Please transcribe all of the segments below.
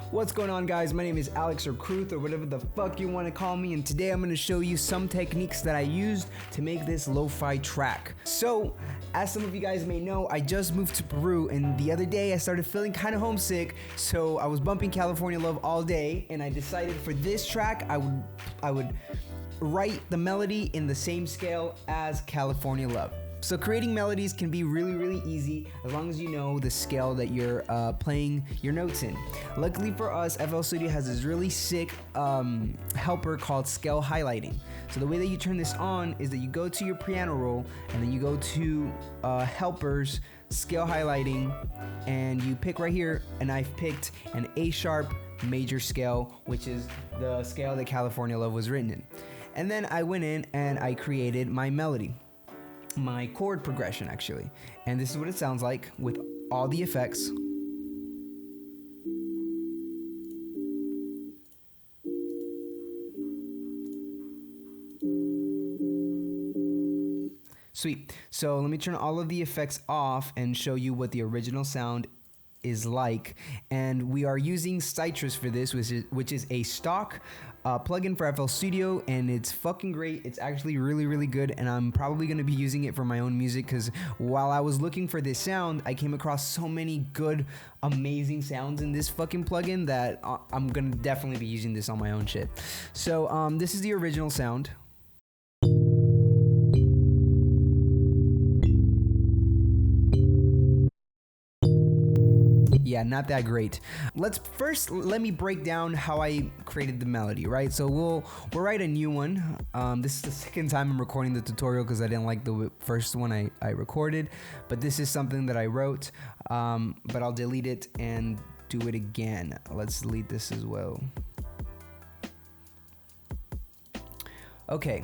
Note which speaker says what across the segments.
Speaker 1: What's going on, guys? My name is Alex or Kruth or whatever the fuck you want to call me, and today I'm going to show you some techniques that I used to make this lo-fi track. So, as some of you guys may know, I just moved to Peru, and the other day I started feeling kind of homesick, so I was bumping California Love all day, and I decided for this track I would write the melody in the same scale as California Love. So creating melodies can be really easy as long as you know the scale that you're playing your notes in. Luckily for us, FL Studio has this really sick helper called scale highlighting. So the way that you turn this on is that you go to your piano roll and then you go to helpers, scale highlighting, and you pick right here, and I've picked an A sharp major scale, which is the scale that California Love was written in. And then I went in and I created my melody. My chord progression actually, and this is what it sounds like with all the effects. Sweet. So let me turn all of the effects off and show you what the original sound is like. And we are using Citrus for this, which is a stock plugin for FL Studio, and it's fucking great. It's actually really good, and I'm probably going to be using it for my own music because while I was looking for this sound, I came across so many good, amazing sounds in this fucking plugin that I'm going to definitely be using this on my own shit. So this is the original sound. Yeah, not that great. Let me break down how I created the melody, right? So we'll write a new one. This is the second time I'm recording the tutorial because I didn't like the first one I recorded, but this is something that I wrote, but I'll delete it and do it again. Let's delete this as well. Okay,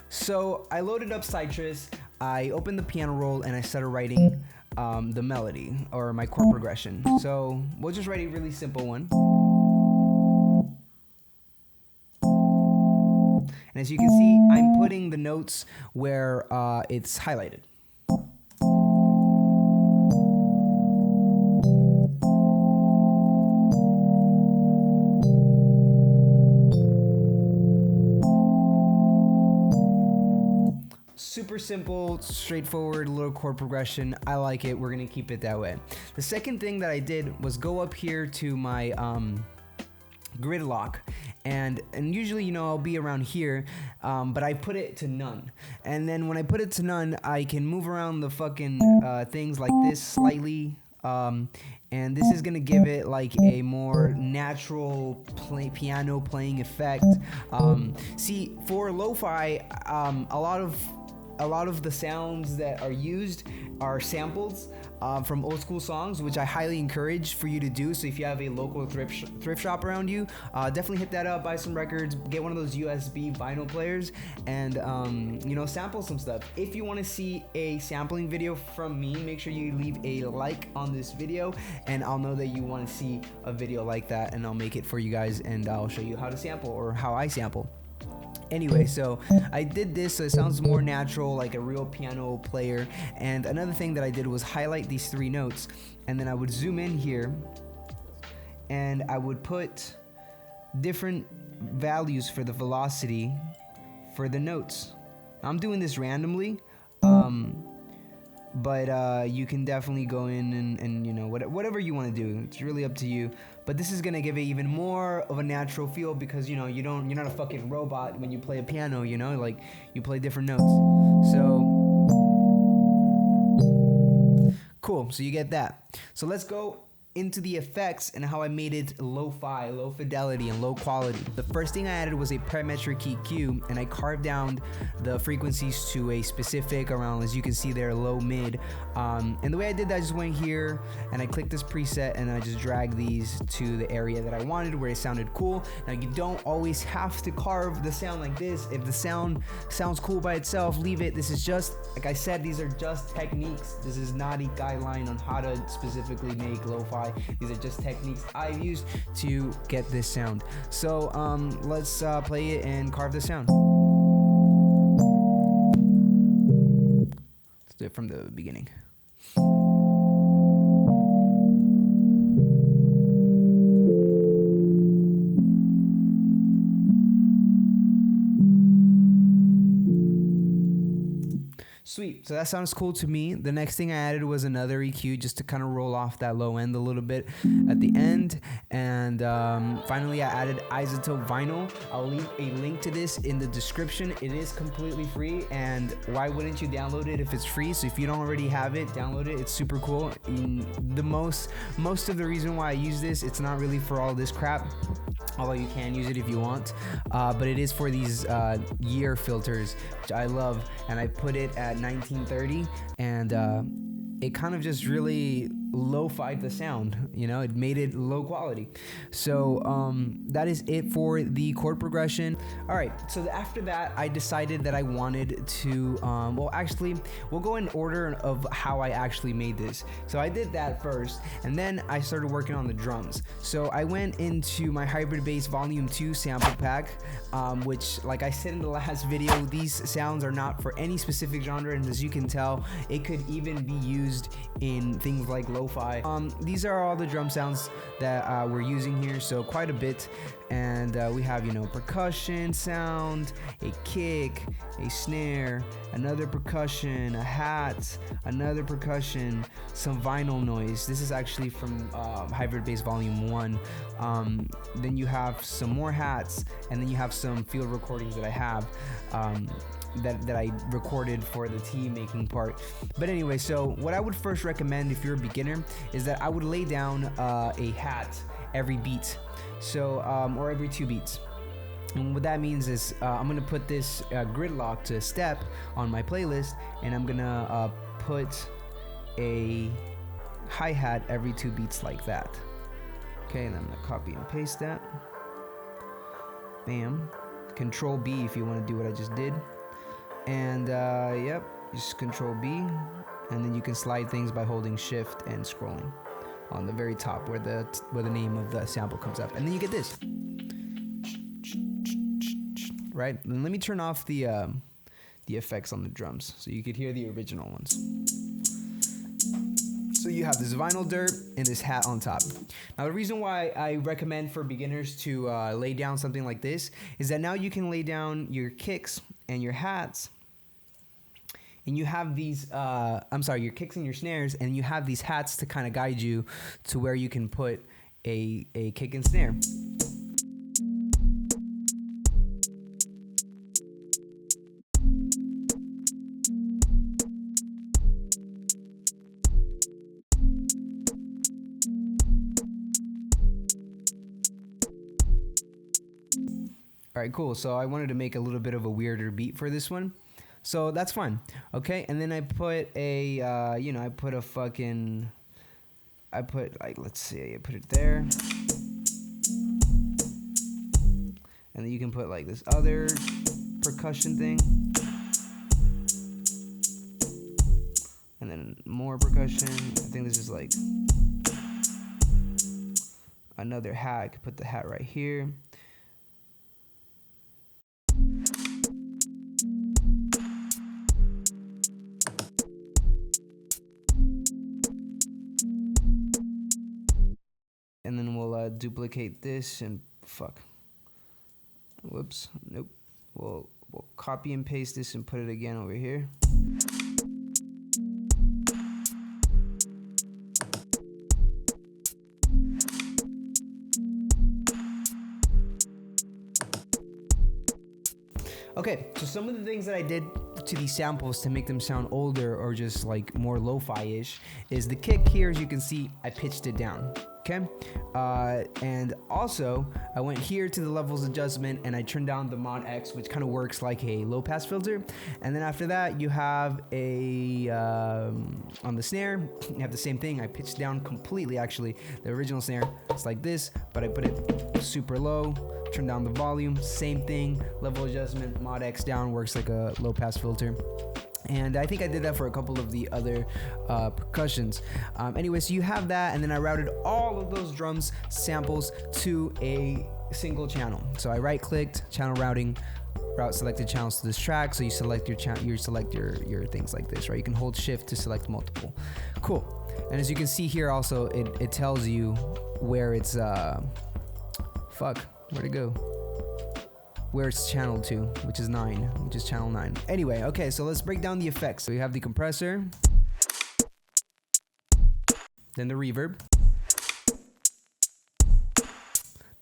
Speaker 1: so I loaded up Citrus, I opened the piano roll, and I started writing the melody or my chord progression. So we'll just write a really simple one. And as you can see, I'm putting the notes where it's highlighted. Super simple, straightforward little chord progression. I like it. We're gonna keep it that way. The second thing that I did was go up here to my grid lock, and usually, you know, I'll be around here, but I put it to none. And then when I put it to none, I can move around the fucking things like this slightly. And this is gonna give it like a more natural piano playing effect. See, for lo-fi, a lot of the sounds that are used are samples from old school songs, which I highly encourage for you to do. So if you have a local thrift shop around you, definitely hit that up, buy some records, get one of those USB vinyl players, and you know, sample some stuff. If you want to see a sampling video from me, make sure you leave a like on this video, and I'll know that you want to see a video like that, and I'll make it for you guys, and I'll show you how to sample or how I sample. Anyway, so I did this so it sounds more natural, like a real piano player. And another thing that I did was highlight these three notes, and then I would zoom in here and I would put different values for the velocity for the notes. I'm doing this randomly, but you can definitely go in and you know, whatever you want to do. It's really up to you. But this is gonna give it even more of a natural feel because, you know, you're not a fucking robot when you play a piano, you know, like you play different notes. So cool, so you get that. So let's go into the effects and how I made it lo-fi, low fidelity, and low quality. The first thing I added was a parametric EQ, and I carved down the frequencies to a specific around, as you can see there, low mid. And the way I did that, I just went here and I clicked this preset and I just dragged these to the area that I wanted where it sounded cool. Now you don't always have to carve the sound like this. If the sound sounds cool by itself, leave it. This is just, like I said, these are just techniques. This is not a guideline on how to specifically make lo-fi. These are just techniques I've used to get this sound. So let's play it and carve the sound. Let's do it from the beginning. So Sweet. So that sounds cool to me. The next thing I added was another EQ just to kind of roll off that low end a little bit at the end. And finally, I added isotope vinyl. I'll leave a link to this in the description. It is completely free, and why wouldn't you download it if it's free? So if you don't already have it, download it. It's super cool. Most of the reason why I use this, it's not really for all this crap, although you can use it if you want, but it is for these year filters, which I love. And I put it at 1930, and it kind of just really lo-fied the sound, you know, it made it low quality. So that is it for the chord progression. All right, so after that, I decided that I wanted to, well, actually, we'll go in order of how I actually made this. So I did that first, and then I started working on the drums. So I went into my Hybrid Bass Volume 2 sample pack, which, like I said in the last video, these sounds are not for any specific genre, and as you can tell, it could even be used in things like lo-fi. These are all the drum sounds that we're using here, so quite a bit. And we have, you know, percussion sound, a kick, a snare, another percussion, a hat, another percussion, some vinyl noise. This is actually from Hybrid Bass Volume 1. Then you have some more hats, and then you have some field recordings that I have that I recorded for the tea making part. But anyway, so what I would first recommend if you're a beginner is that I would lay down a hat every beat, so or every 2 beats. And what that means is I'm gonna put this gridlock to step on my playlist, and I'm gonna put a hi-hat every 2 beats like that. Okay, and I'm gonna copy and paste that. Bam. Control B if you want to do what I just did. And yep, just Control B, and then you can slide things by holding Shift and scrolling on the very top where the name of the sample comes up, and then you get this. Right? And let me turn off the effects on the drums so you could hear the original ones. So you have this vinyl dirt and this hat on top. Now the reason why I recommend for beginners to lay down something like this is that now you can lay down your kicks and your hats, and you have these, your kicks and your snares, and you have these hats to kind of guide you to where you can put a kick and snare. All right, cool. So I wanted to make a little bit of a weirder beat for this one. So that's fine. Okay, and then I put a, I put let's see, I put it there. And then you can put like this other percussion thing. And then more percussion. I think this is like another hat. I could put the hat right here. And then we'll duplicate this and whoops, nope. We'll copy and paste this and put it again over here. Okay, so some of the things that I did to these samples to make them sound older or just like more lo-fi-ish is the kick here, as you can see, I pitched it down. Okay, and also I went here to the levels adjustment and I turned down the mod X, which kind of works like a low pass filter. And then after that, you have a on the snare, you have the same thing. I pitched down completely, actually. The original snare, it's like this, but I put it super low. Turn down the volume, same thing. Level adjustment, mod X down, works like a low pass filter. And I think I did that for a couple of the other percussions. Anyway, so you have that, and then I routed all of those drums samples to a single channel. So I right-clicked, channel routing, route selected channels to this track. So you select your channel, you select your things like this, right? You can hold Shift to select multiple. Cool. And as you can see here, also it tells you where it's where'd it go? where it's channeled to, which is 9, which is channel 9. Anyway, okay, so let's break down the effects. So we have the compressor, then the reverb,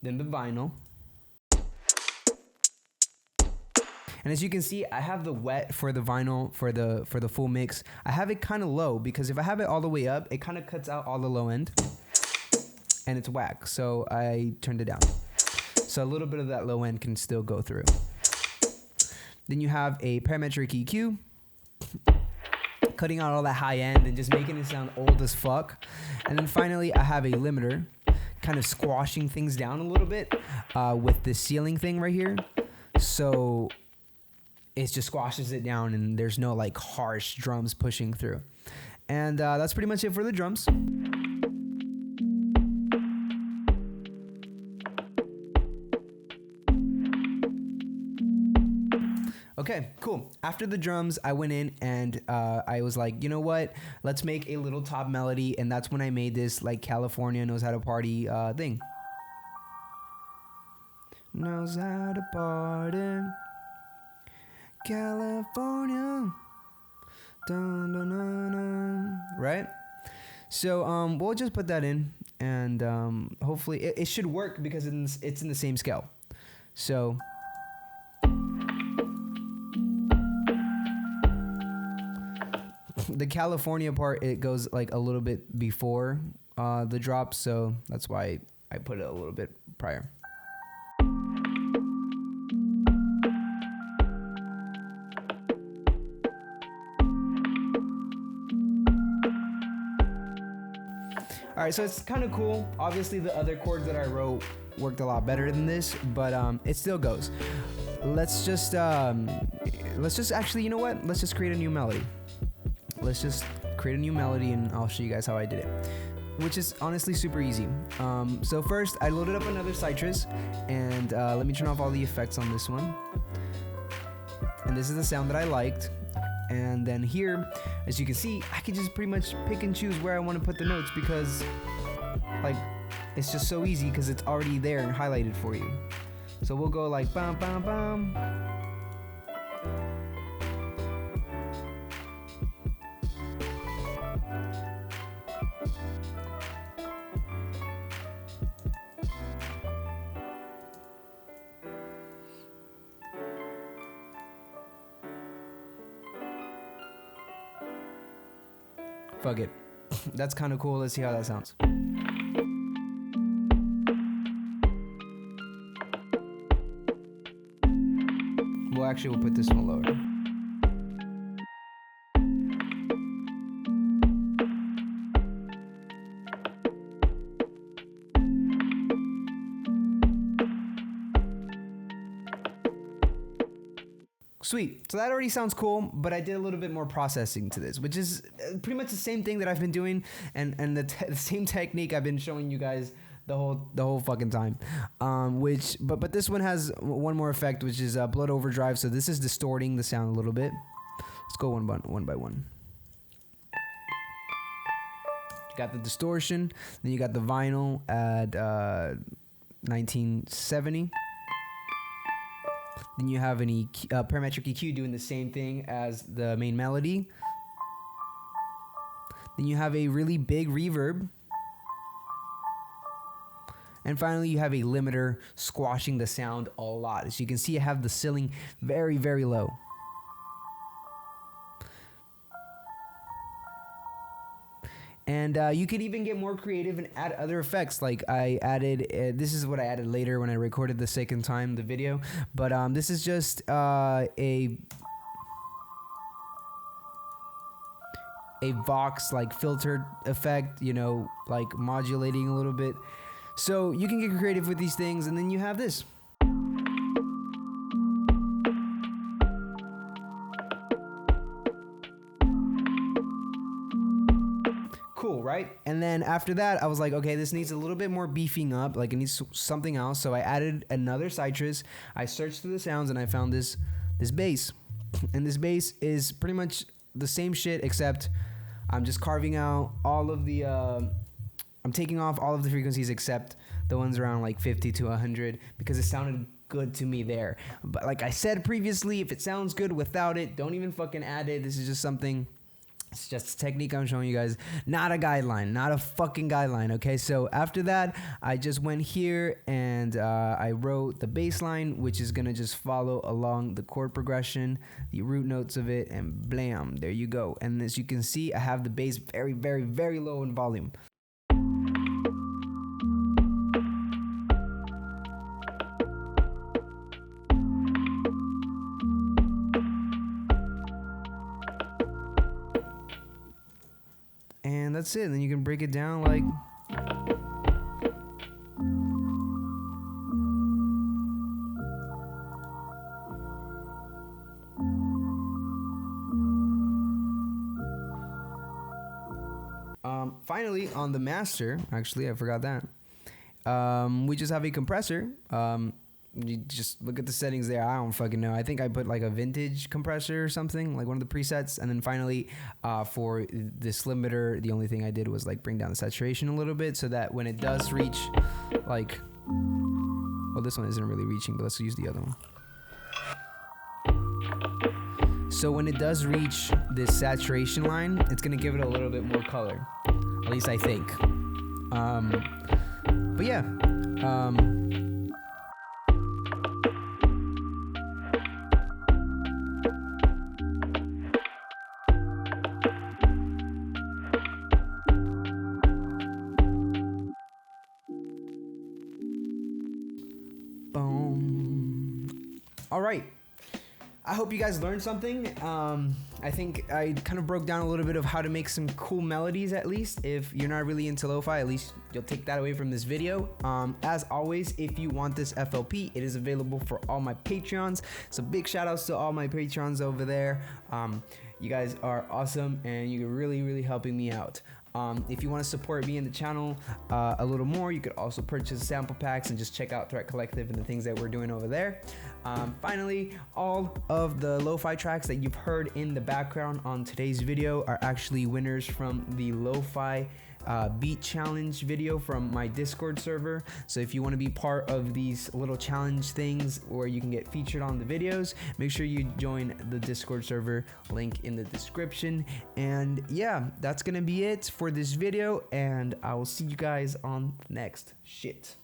Speaker 1: then the vinyl. And as you can see, I have the wet for the vinyl for the full mix. I have it kind of low because if I have it all the way up, it kind of cuts out all the low end and it's whack. So I turned it down. So a little bit of that low end can still go through. Then you have a parametric EQ, cutting out all that high end and just making it sound old as fuck. And then finally, I have a limiter, kind of squashing things down a little bit with this ceiling thing right here. So it just squashes it down and there's no like harsh drums pushing through. And that's pretty much it for the drums. Okay, cool. After the drums, I went in and I was like, you know what? Let's make a little top melody. And that's when I made this like California Knows How to Party thing. Knows how to party, California. Dun, dun, dun, dun. Right? So we'll just put that in and hopefully it should work because it's in the same scale. So the California part, it goes like a little bit before the drop, so that's why I put it a little bit prior. All right, so it's kind of cool. Obviously, the other chords that I wrote worked a lot better than this, but it still goes. Let's just actually, you know what? Let's just create a new melody. Let's just create a new melody and I'll show you guys how I did it, which is honestly super easy. So first I loaded up another Citrus and let me turn off all the effects on this one. And this is the sound that I liked. And then here, as you can see, I can just pretty much pick and choose where I want to put the notes because like it's just so easy because it's already there and highlighted for you. So we'll go like bam, bam, bam. Fuck it. That's kind of cool. Let's see how that sounds. Well, actually, we'll put this one lower. Sweet. So that already sounds cool, but I did a little bit more processing to this, which is pretty much the same thing that I've been doing and the same technique I've been showing you guys the whole fucking time. But this one has one more effect, which is blood overdrive. So this is distorting the sound a little bit. Let's go one by one. You got the distortion, then you got the vinyl at 1970. Then you have an parametric EQ doing the same thing as the main melody. Then you have a really big reverb. And finally, you have a limiter squashing the sound a lot. As you can see, I have the ceiling very, very low. And you could even get more creative and add other effects. Like I added, this is what I added later when I recorded the second time the video. But this is just a Vox like filtered effect, you know, like modulating a little bit. So you can get creative with these things, and then you have this. Cool, right? And then after that, I was like, okay, this needs a little bit more beefing up. Like it needs something else. So I added another Citrus. I searched through the sounds and I found this bass. And this bass is pretty much the same shit, except I'm just carving out all of the, I'm taking off all of the frequencies except the ones around like 50 to 100 because it sounded good to me there. But like I said previously, if it sounds good without it, don't even fucking add it. This is just something, it's just a technique I'm showing you guys, not a guideline, not a fucking guideline, okay? So after that, I just went here and I wrote the bass line, which is gonna just follow along the chord progression, the root notes of it, and blam, there you go. And as you can see, I have the bass very, very, very low in volume. And that's it. And then you can break it down like. Finally, on the master, actually, I forgot that. We just have a compressor. You just look at the settings there. I don't fucking know. I think I put like a vintage compressor or something, like one of the presets. And then finally, for this limiter, the only thing I did was like bring down the saturation a little bit so that when it does reach like, well, this one isn't really reaching, but let's use the other one. So when it does reach this saturation line, it's gonna give it a little bit more color. At least I think. But yeah. Boom. All right. I hope you guys learned something. I think I kind of broke down a little bit of how to make some cool melodies, at least. If you're not really into lo-fi, at least you'll take that away from this video. As always, if you want this FLP, it is available for all my Patreons. So big shout outs to all my Patreons over there. You guys are awesome and you're really, really helping me out. If you want to support me and the channel a little more, you could also purchase sample packs and just check out Threat Collective and the things that we're doing over there. Finally, all of the lo-fi tracks that you've heard in the background on today's video are actually winners from the lo-fi beat challenge video from my Discord server. So if you want to be part of these little challenge things where you can get featured on the videos, make sure you join the Discord server, link in the description. And yeah, that's gonna be it for this video, and I will see you guys on the next shit.